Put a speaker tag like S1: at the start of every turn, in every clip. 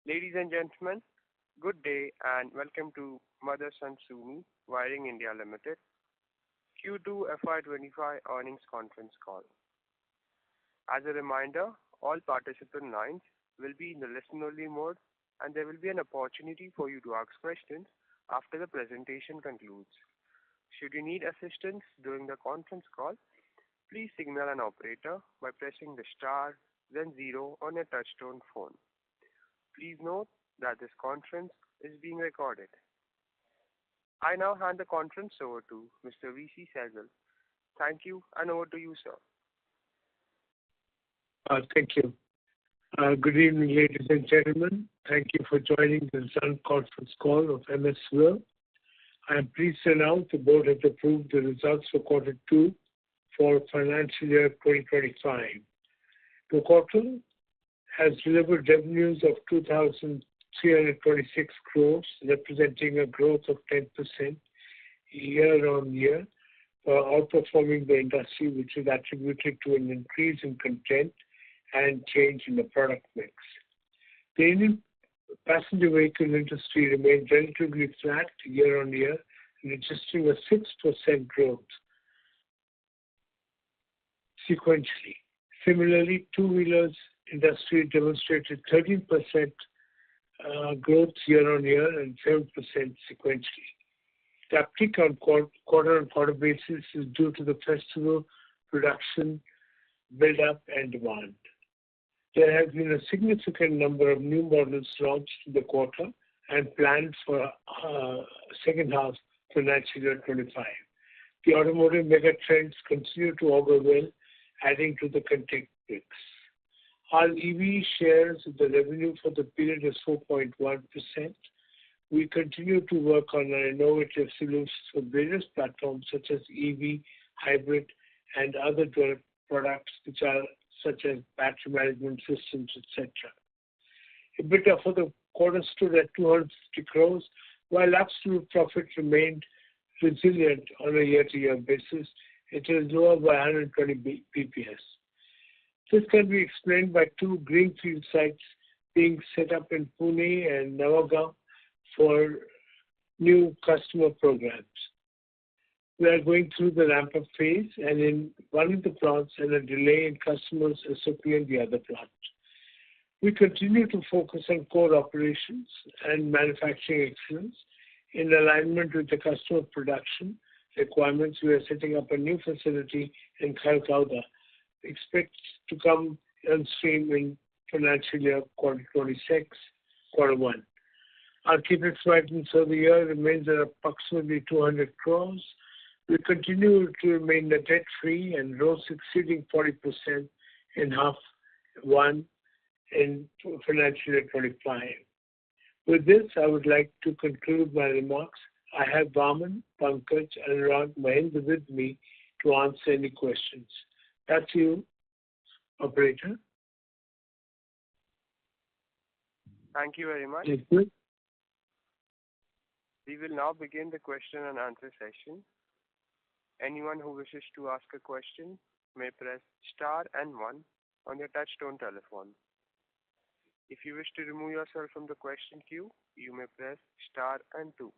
S1: Ladies and gentlemen, good day and welcome to Motherson Sumi Wiring India Limited Q2FY25 earnings conference call. As a reminder, all participant lines will be in the listen-only mode and there will be an opportunity for you to ask questions after the presentation concludes. Should you need assistance during the conference call, please signal an operator by pressing the star then 0 on your touchtone phone. Please note that this conference is being recorded. I now hand the conference over to Mr. V.C. Sehgal. Thank you, and over to you, sir.
S2: Thank you. Good evening, ladies and gentlemen. Thank you for joining the Sun conference call of MSWIL. I am pleased to announce the board has approved the results for Q2 for financial year 2025. The quarter has delivered revenues of 2,326 crores, representing a growth of 10% year-on-year, outperforming the industry, which is attributed to an increase in content and change in the product mix. The Indian passenger vehicle industry remained relatively flat year-on-year, registering a 6% growth sequentially. Similarly, two-wheelers industry demonstrated 13% growth year-on-year and 7% sequentially. The uptick on quarter-on-quarter basis is due to the festival production build-up and demand. There has been a significant number of new models launched in the quarter and planned for second half financial year 25. The automotive mega trends continue to augur well, adding to the content mix. Our EV shares of the revenue for the period is 4.1%. We continue to work on our innovative solutions for various platforms such as EV, hybrid, and other products which are such as battery management systems, etc. EBITDA for the quarter stood at 250 crores, while absolute profit remained resilient on a year-to-year basis. It is lower by 120 bps. This can be explained by two greenfield sites being set up in Pune and Navagaon for new customer programs. We are going through the ramp-up phase and in one of the plants and a delay in customers SOP in the other plant. We continue to focus on core operations and manufacturing excellence. In alignment with the customer production requirements, we are setting up a new facility in Kharkhoda, expects to come on stream in financial year 2026, Q1. Our CapEx guidance for the year remains at approximately 200 crores. We continue to remain debt-free and ROCE exceeding 40% in half one in financial year 25. With this, I would like to conclude my remarks. I have Vaman, Pankaj, Anurag, Mahendra with me to answer any questions. That's you, operator.
S1: Thank you very much.
S2: Thank you.
S1: We will now begin the question and answer session. Anyone who wishes to ask a question may press star and 1 on your touchtone telephone. If you wish to remove yourself from the question queue, you may press star and 2.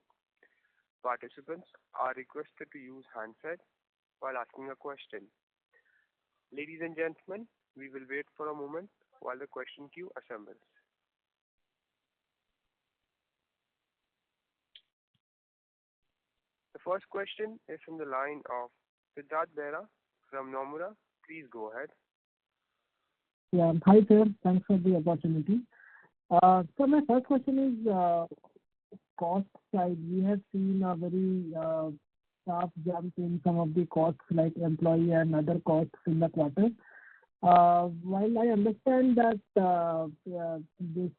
S1: Participants are requested to use handset while asking a question. Ladies and gentlemen, we will wait for a moment while the question queue assembles. The first question is from the line of Siddharth Bera from Nomura. Please go ahead.
S3: Yeah, hi sir. Thanks for the opportunity. So my first question is cost side. We have seen a very sharp jump in some of the costs like employee and other costs in the quarter. While I understand that this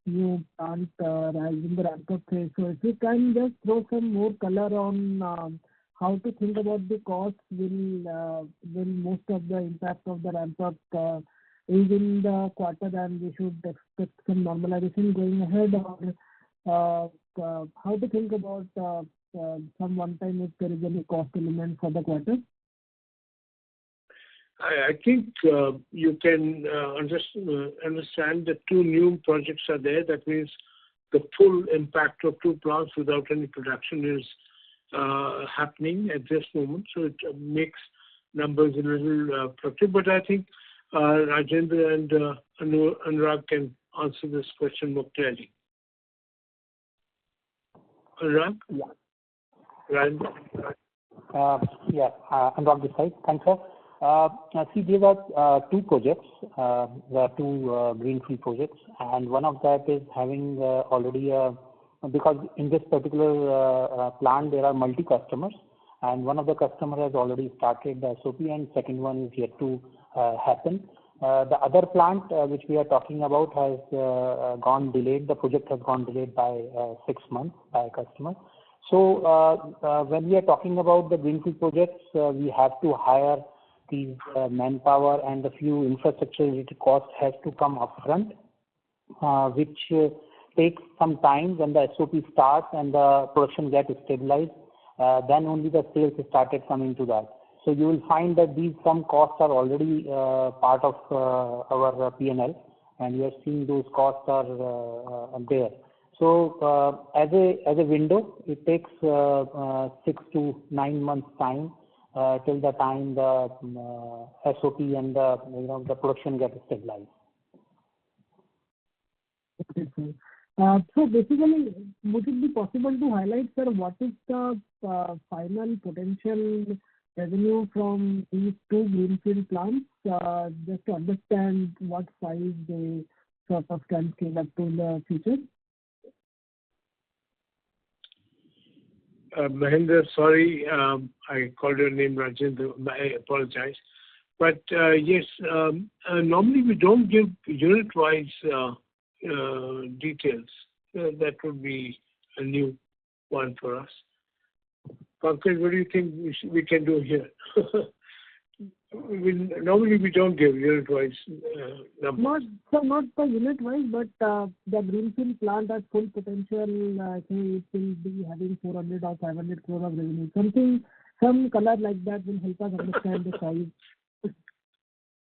S3: new plant is in the ramp-up phase, so if you can just throw some more color on how to think about the costs, will most of the impact of the ramp-up is in the quarter and we should expect some normalization going ahead, or how to think about some one time if there is any cost element for the quarter?
S2: I think you can understand that two new projects are there. That means the full impact of two plants without any production is happening at this moment. So it makes numbers a little fluctuating. But I think Rajendra and Anurag can answer this question more clearly. Anurag?
S4: Yeah.
S2: Rajendra?
S4: Anurag this side. Thanks, sir. See, these are two projects. There are two greenfield projects, and one of that is having already because in this particular plant there are multi-customers, and one of the customer has already started the SOP, and second one is yet to happen. The other plant which we are talking about has gone delayed. The project has gone delayed by 6 months by a customer. So when we are talking about the greenfield projects, we have to hire these manpower, and a few infrastructure related costs has to come upfront, which takes some time. When the SOP starts and the production gets stabilized, then only the sales started coming to that. So you will find that some costs are already part of our P&L, and you are seeing those costs are there. So as a window, it takes 6 to 9 months time till the time the SOP and the production gets stabilized.
S3: Okay, sir. So basically, would it be possible to highlight, sir, what is the final potential revenue from these two greenfield plants, just to understand what size they sort of can scale up to in the future?
S2: Mahendra, sorry, I called your name Rajendra. I apologize. But yes, normally we don't give unit-wise details. That would be a new one for us. Pankaj, what do you think we can do here? Normally we don't give unit-wise numbers.
S3: Not the unit-wise, but the greenfield plant has full potential. I think it will be having 400 or 500 crore of revenue. Some color like that will help us understand the size.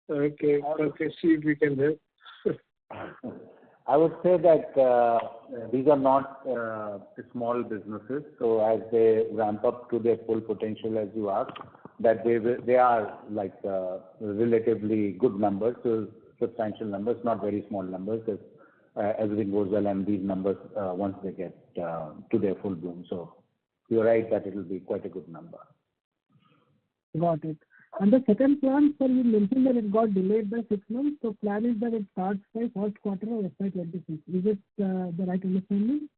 S2: Okay, see if we can help.
S5: I would say that these are not small businesses. So as they ramp up to their full potential, as you asked, that they are like relatively good numbers, so substantial numbers, not very small numbers. If everything goes well, and these numbers once they get to their full bloom. So you're right that it will be quite a good number.
S3: Got it. And the second plant, sir, you mentioned that it got delayed by 6 months. So plan is that it starts by first quarter of FY26. Is it the right understanding?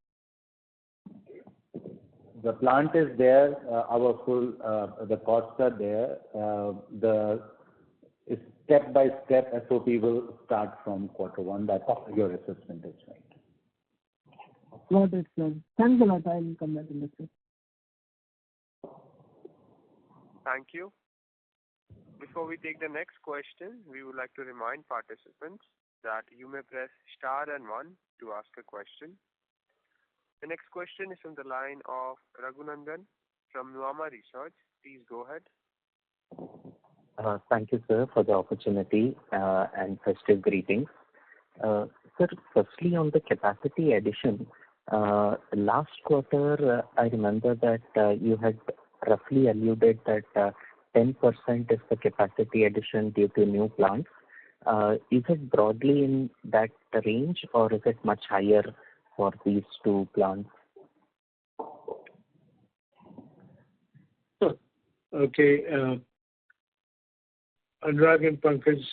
S5: The plant is there. Our full the costs are there. The step by step SOP will start from Q1. That's your assessment is right.
S3: Got it, sir. Thanks a lot. I will come back in the future.
S1: Thank you. Before we take the next question, we would like to remind participants that you may press star and 1 to ask a question. The next question is from the line of Raghunandan from Nuvama Research. Please go ahead.
S6: Thank you, sir, for the opportunity and festive greetings. Sir, firstly on the capacity addition, last quarter I remember that you had roughly alluded that 10% is the capacity addition due to new plants. Is it broadly in that range, or is it much higher for these two plants?
S2: Okay. Anurag and Pankaj,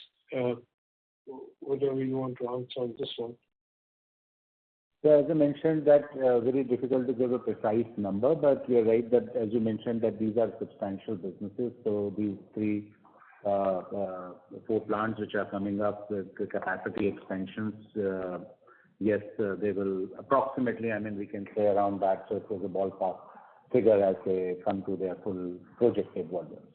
S2: whatever you want to answer on this one.
S5: So as I mentioned, that very difficult to give a precise number, but you're right that as you mentioned that these are substantial businesses. So these 4 plants which are coming up with the capacity expansions, yes, they will approximately, I mean, we can say around that. So it was a ballpark figure as they come to their full projected volumes.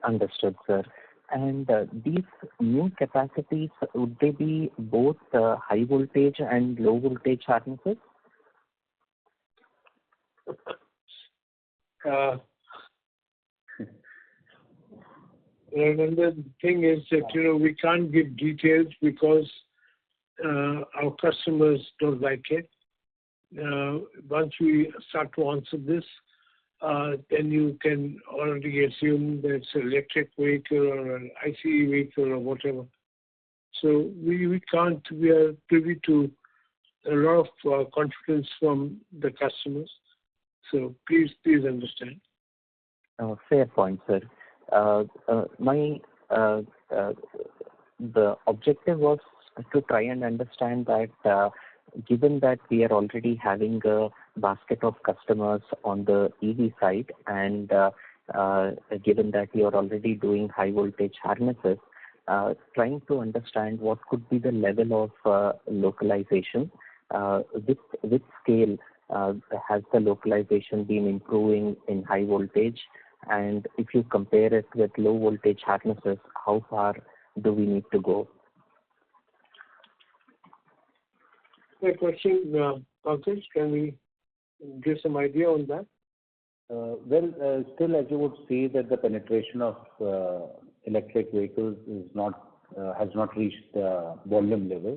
S6: Understood, sir. And these new capacities, would they be both high voltage and low voltage harnesses?
S2: And the thing is that, we can't give details because our customers don't like it. Once we start to answer this, then you can already assume that it's an electric vehicle or an ICE vehicle or whatever. So we can't, we are privy to a lot of confidence from the customers. So please understand.
S6: Fair point, sir. The objective was to try and understand that given that we are already having a basket of customers on the EV side and given that you are already doing high voltage harnesses, trying to understand what could be the level of localization. With scale, has the localization been improving in high voltage? And if you compare it with low voltage harnesses, how far do we need to go?
S2: Good question, Pankaj. Can we give some idea on that?
S5: Still, as you would see, that the penetration of electric vehicles has not reached the volume level.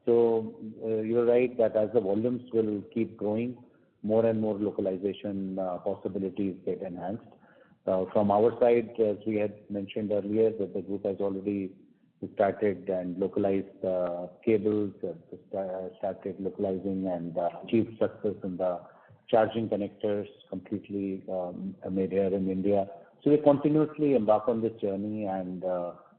S5: So you're right that as the volumes will keep growing, more and more localization possibilities get enhanced. From our side, as we had mentioned earlier, that the group has already started and localized cables, started localizing and achieved success in the charging connectors completely made here in India. So we continuously embark on this journey and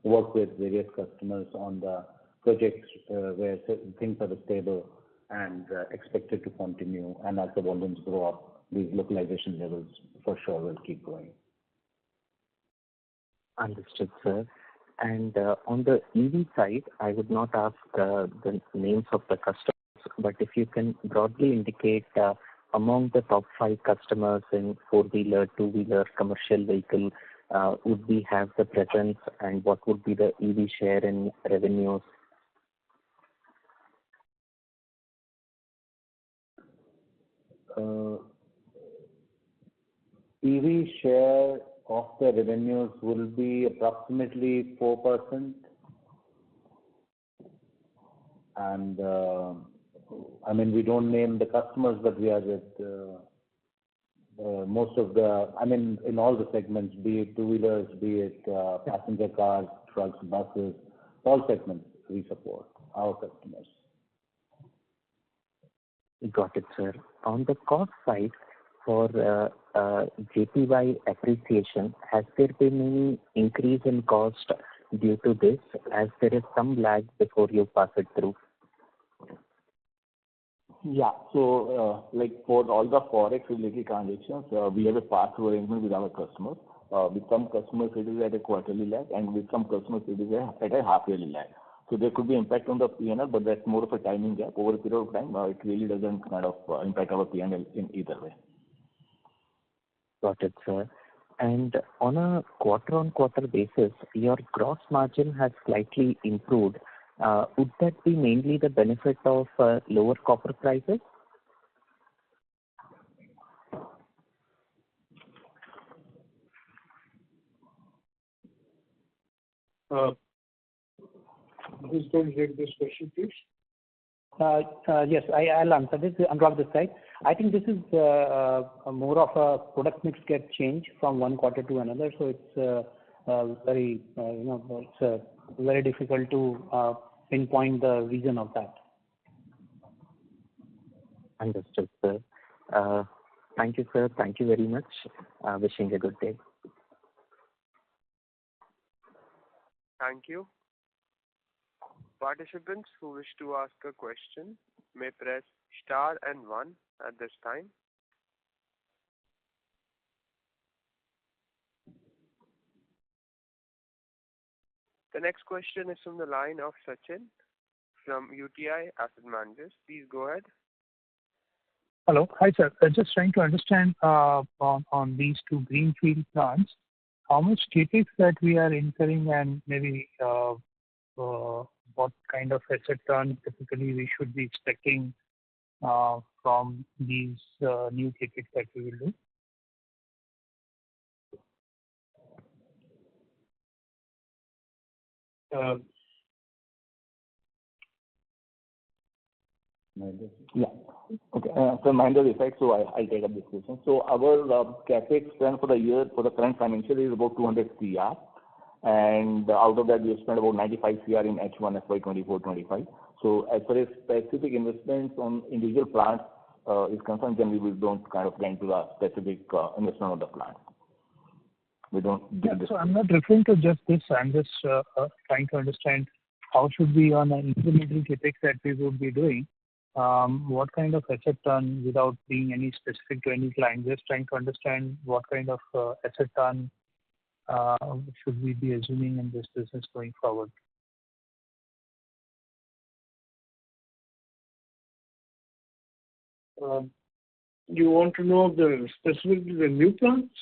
S5: work with various customers on the projects where certain things are stable and expected to continue. And as the volumes grow up, these localization levels for sure will keep growing.
S6: Understood, sir. And on the EV side, I would not ask the names of the customers, but if you can broadly indicate among the top 5 customers in 4-wheeler, 2-wheeler, commercial vehicle, would we have the presence and what would be the EV share in revenues?
S5: EV share of the revenues will be approximately 4%. And we don't name the customers, but we are with most of the, in all the segments, be it 2-wheelers, be it passenger cars, trucks, buses, all segments we support our customers.
S6: Got it, sir. On the cost side, for JPY appreciation, has there been any increase in cost due to this, as there is some lag before you pass it through?
S7: Yeah. So, like for all the forex related transactions, we have a pass-through arrangement with our customers. With some customers, it is at a quarterly lag, and with some customers, it is at a half-yearly lag. So there could be impact on the P&L, but that's more of a timing gap. Over a period of time, it really doesn't kind of impact our P&L in either way.
S6: Got it, sir. And on a quarter-on-quarter basis, your gross margin has slightly improved. Would that be mainly the benefit of lower copper prices?
S2: Who's going to take this question, please?
S4: Yes, I'll answer this. Anurag this side. I think this is more of a product mix get change from one quarter to another. So it's very difficult to pinpoint the reason of that.
S6: Understood, sir. Thank you, sir. Thank you very much. Wishing a good day.
S1: Thank you. Participants who wish to ask a question may press star and 1 at this time. The next question is from the line of Sachin from UTI Asset Managers. Please go ahead.
S8: Hello. Hi, sir. Just trying to understand on these 2 greenfield plants, how much CapEx that we are incurring and maybe what kind of asset turn typically we should be expecting from these new CapEx that we will do?
S7: Yeah. Okay. So minor effect, so I'll take up this question. So our CapEx plan for the year, for the current financial year is about 200 CR, and out of that we have spent about 95 CR in H1 FY24-25. So as far as specific investments on individual plants is concerned, then we don't kind of get into the specific investment of the plant. We don't do this.
S8: So I'm not referring to just this. I'm just trying to understand how should we on an incremental CapEx that we would be doing. What kind of asset turn, without being any specific to any client, just trying to understand what kind of asset turn should we be assuming in this business going forward?
S2: You want to know specifically the new plants?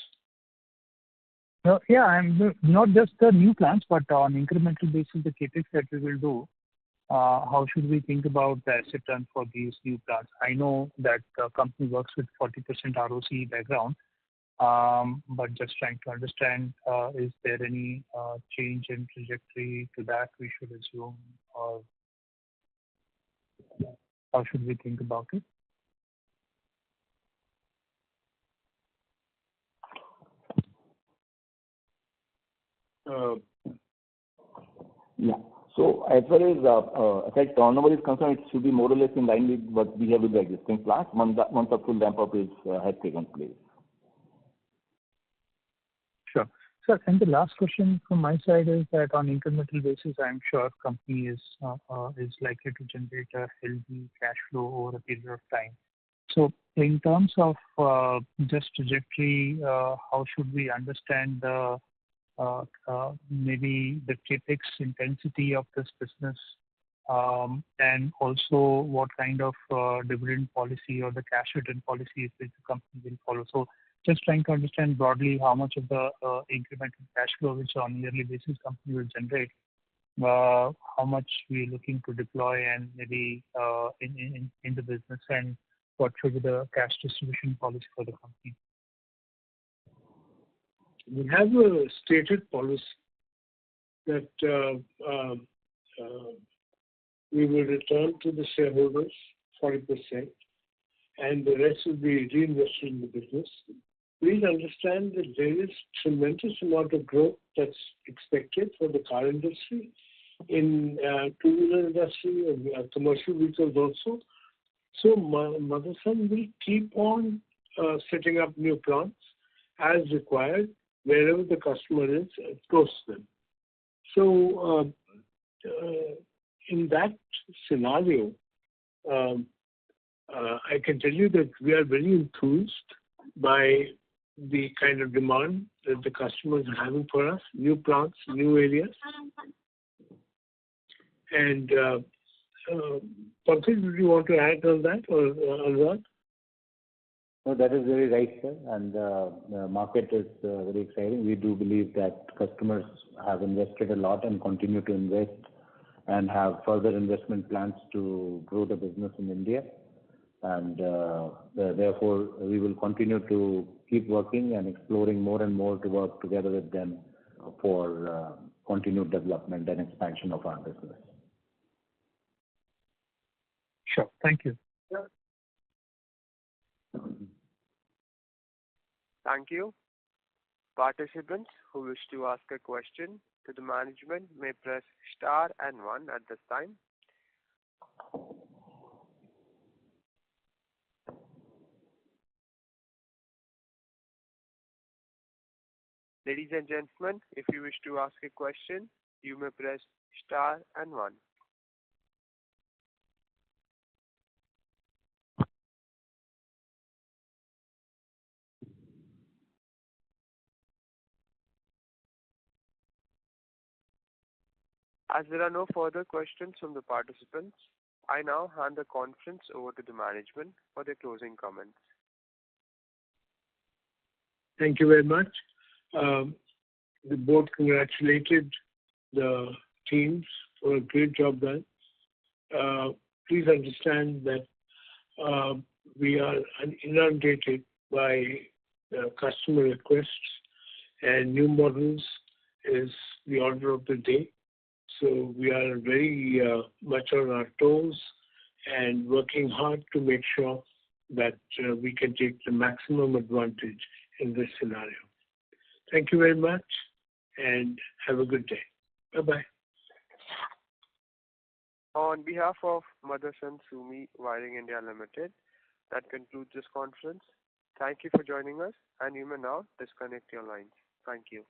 S8: Yeah, I'm not just the new plants, but on incremental basis, the CapEx that we will do. How should we think about the asset turn for these new plants? I know that the company works with 40% ROC background, but just trying to understand, is there any change in trajectory to that we should assume, or how should we think about it?
S7: Yeah. So as far as asset turnover is concerned, it should be more or less in line with what we have with the existing plants once the full ramp-up has taken place.
S8: Sure. Sir, and the last question from my side is that on incremental basis, I'm sure company is likely to generate a healthy cash flow over a period of time. So in terms of just trajectory, how should we understand the maybe the CapEx intensity of this business, and also what kind of dividend policy or the cash return policy which the company will follow. So just trying to understand broadly how much of the incremental cash flow which on yearly basis company will generate, how much we're looking to deploy and maybe in the business, and what should be the cash distribution policy for the company.
S2: We have a stated policy that we will return to the shareholders 40%, and the rest will be reinvested in the business. Please understand that there is tremendous amount of growth that's expected for the car industry, in two-wheeler industry and commercial vehicles also. So Motherson will keep on setting up new plants as required wherever the customer is close to them. So in that scenario, I can tell you that we are very enthused by the kind of demand that the customers are having for us, new plants, new areas. And Pankaj, do you want to add on that, or Anurag?
S5: No, that is very right, sir. And the market is very exciting. We do believe that customers have invested a lot and continue to invest and have further investment plans to grow the business in India. And therefore, we will continue to keep working and exploring more and more to work together with them for continued development and expansion of our business.
S8: Sure. Thank you.
S1: Thank you. Participants who wish to ask a question to the management may press star and 1 at this time. Ladies and gentlemen, if you wish to ask a question, you may press star and 1. As there are no further questions from the participants, I now hand the conference over to the management for their closing comments.
S2: Thank you very much. The board congratulated the teams for a great job done. Please understand that we are inundated by customer requests, and new models is the order of the day. So we are very much on our toes and working hard to make sure that we can take the maximum advantage in this scenario. Thank you very much and have a good day. Bye-bye.
S1: On behalf of Motherson Sumi Wiring India Limited, that concludes this conference. Thank you for joining us, and you may now disconnect your lines. Thank you.